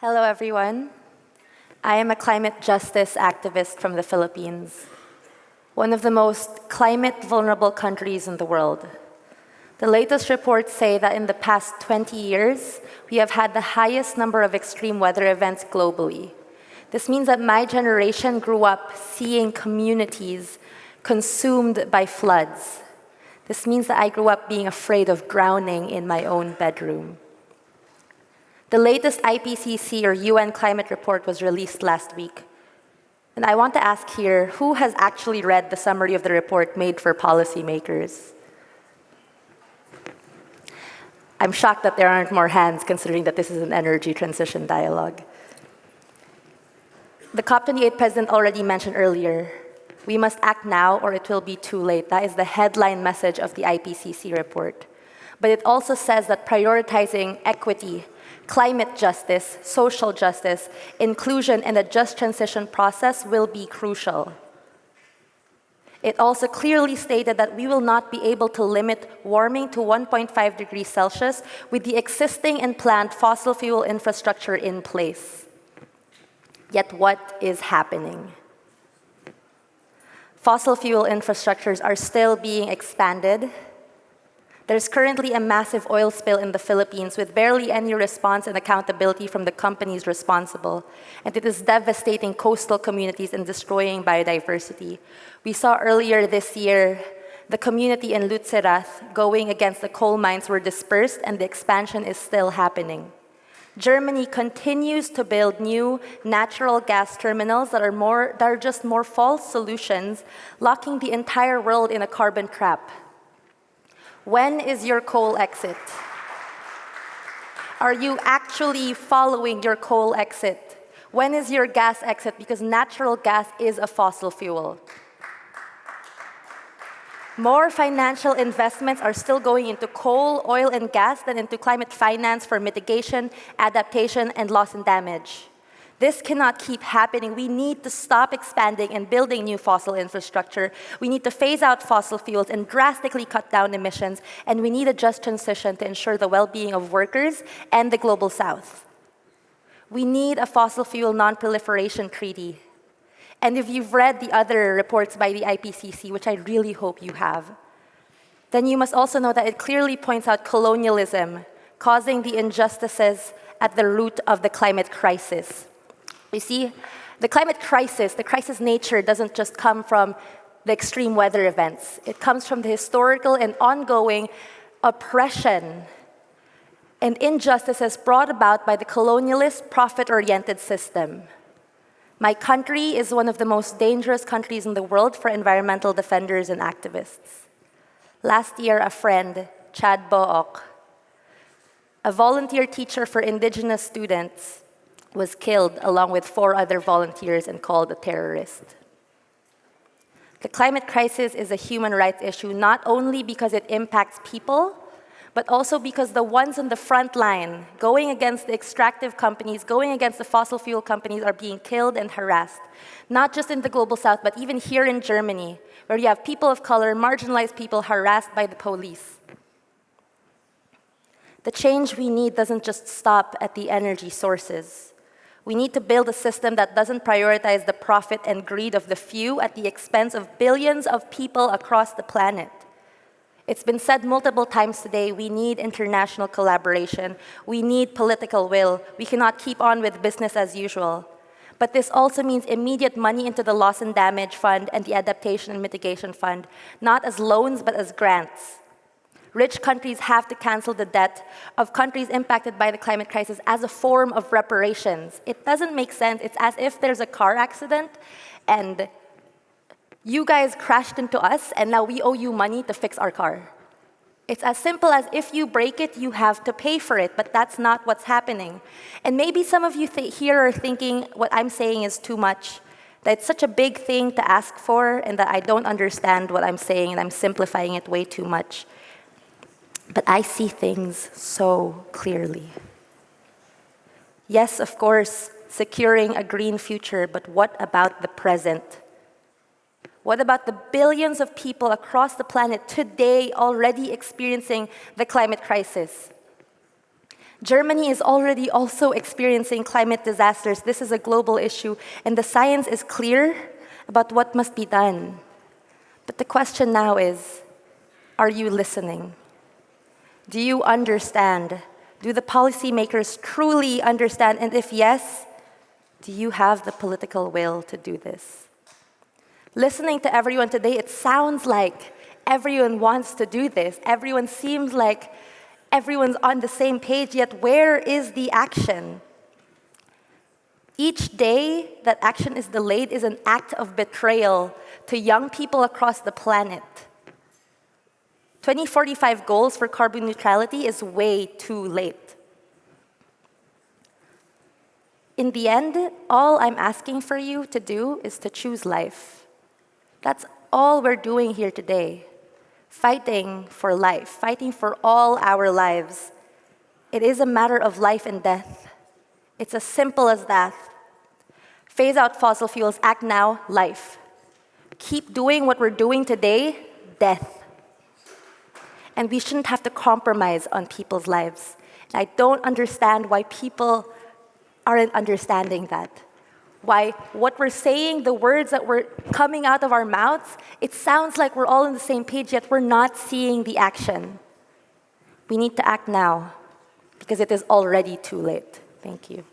Hello, everyone. I am a climate justice activist from the Philippines, one of the most climate vulnerable countries in the world. The latest reports say that in the past 20 years, we have had the highest number of extreme weather events globally. This means that my generation grew up seeing communities consumed by floods. This means that I grew up being afraid of drowning in my own bedroom. The latest IPCC or UN climate report was released last week. And I want to ask here, who has actually read the summary of the report made for policymakers? I'm shocked that there aren't more hands considering that this is an energy transition dialogue. The COP28 president already mentioned earlier, we must act now or it will be too late. That is the headline message of the IPCC report. But it also says that prioritizing equity, climate justice, social justice, inclusion, and a just transition process will be crucial. It also clearly stated that we will not be able to limit warming to 1.5 degrees Celsius with the existing and planned fossil fuel infrastructure in place. Yet what is happening? Fossil fuel infrastructures are still being expanded. There's currently a massive oil spill in the Philippines with barely any response and accountability from the companies responsible. And it is devastating coastal communities and destroying biodiversity. We saw earlier this year, the community in Lutzerat going against the coal mines were dispersed and the expansion is still happening. Germany continues to build new natural gas terminals that are just more false solutions, locking the entire world in a carbon trap. When is your coal exit? Are you actually following your coal exit? When is your gas exit? Because natural gas is a fossil fuel. More financial investments are still going into coal, oil, and gas than into climate finance for mitigation, adaptation, and loss and damage. This cannot keep happening. We need to stop expanding and building new fossil infrastructure. We need to phase out fossil fuels and drastically cut down emissions. And we need a just transition to ensure the well-being of workers and the global south. We need a fossil fuel non-proliferation treaty. And if you've read the other reports by the IPCC, which I really hope you have, then you must also know that it clearly points out colonialism, causing the injustices at the root of the climate crisis. You see, the climate crisis, the crisis nature doesn't just come from the extreme weather events. It comes from the historical and ongoing oppression and injustices brought about by the colonialist, profit-oriented system. My country is one of the most dangerous countries in the world for environmental defenders and activists. Last year, a friend, Chad Book, a volunteer teacher for indigenous students, was killed along with 4 other volunteers and called a terrorist. The climate crisis is a human rights issue not only because it impacts people, but also because the ones on the front line, going against the extractive companies, going against the fossil fuel companies, are being killed and harassed. Not just in the global south, but even here in Germany, where you have people of color, marginalized people harassed by the police. The change we need doesn't just stop at the energy sources. We need to build a system that doesn't prioritize the profit and greed of the few at the expense of billions of people across the planet. It's been said multiple times today, we need international collaboration. We need political will. We cannot keep on with business as usual. But this also means immediate money into the loss and damage fund and the adaptation and mitigation fund, not as loans, but as grants. Rich countries have to cancel the debt of countries impacted by the climate crisis as a form of reparations. It doesn't make sense. It's as if there's a car accident and you guys crashed into us and now we owe you money to fix our car. It's as simple as if you break it, you have to pay for it, but that's not what's happening. And maybe some of you here are thinking what I'm saying is too much, that it's such a big thing to ask for and that I don't understand what I'm saying and I'm simplifying it way too much. But I see things so clearly. Yes, of course, securing a green future, but what about the present? What about the billions of people across the planet today already experiencing the climate crisis? Germany is already also experiencing climate disasters. This is a global issue, and the science is clear about what must be done. But the question now is, are you listening? Do you understand? Do the policymakers truly understand? And if yes, do you have the political will to do this? Listening to everyone today, it sounds like everyone wants to do this. Everyone seems like everyone's on the same page, yet where is the action? Each day that action is delayed is an act of betrayal to young people across the planet. 2045 goals for carbon neutrality is way too late. In the end, all I'm asking for you to do is to choose life. That's all we're doing here today. Fighting for life, fighting for all our lives. It is a matter of life and death. It's as simple as that. Phase out fossil fuels, act now, life. Keep doing what we're doing today, death. And we shouldn't have to compromise on people's lives. And I don't understand why people aren't understanding that. Why what we're saying, the words that were coming out of our mouths, it sounds like we're all on the same page, yet we're not seeing the action. We need to act now, because it is already too late. Thank you.